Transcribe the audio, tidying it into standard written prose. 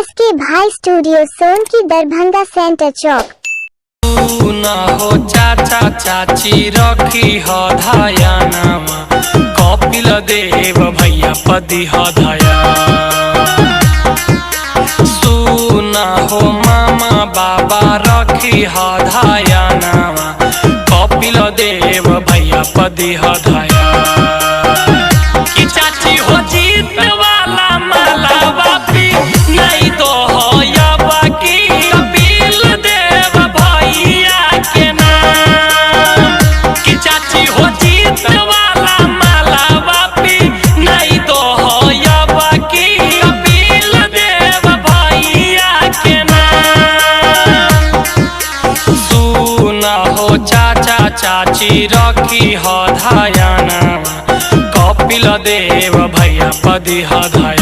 SK भाई studio Sonki Darbhanga centre चौक। न हो चाचा चाची रखी हो धायानामा कपिल देव भैया पदी हो धया। सुन हो मामा बाबा रखी हो धायानामा कपिल देव भैया पदी हो धया। कि चाची हो जीत वाला माला बापी नहीं तो हो या बाकी कपिल देव भैया के नाम। कि चाची हो जीत वाला माला बापी नहीं तो हो या बाकी कपिल देव भैया के नाम। सुन हो चाचा चाची रखी हो धायानामा कपिल देव भैया पदी हो धया।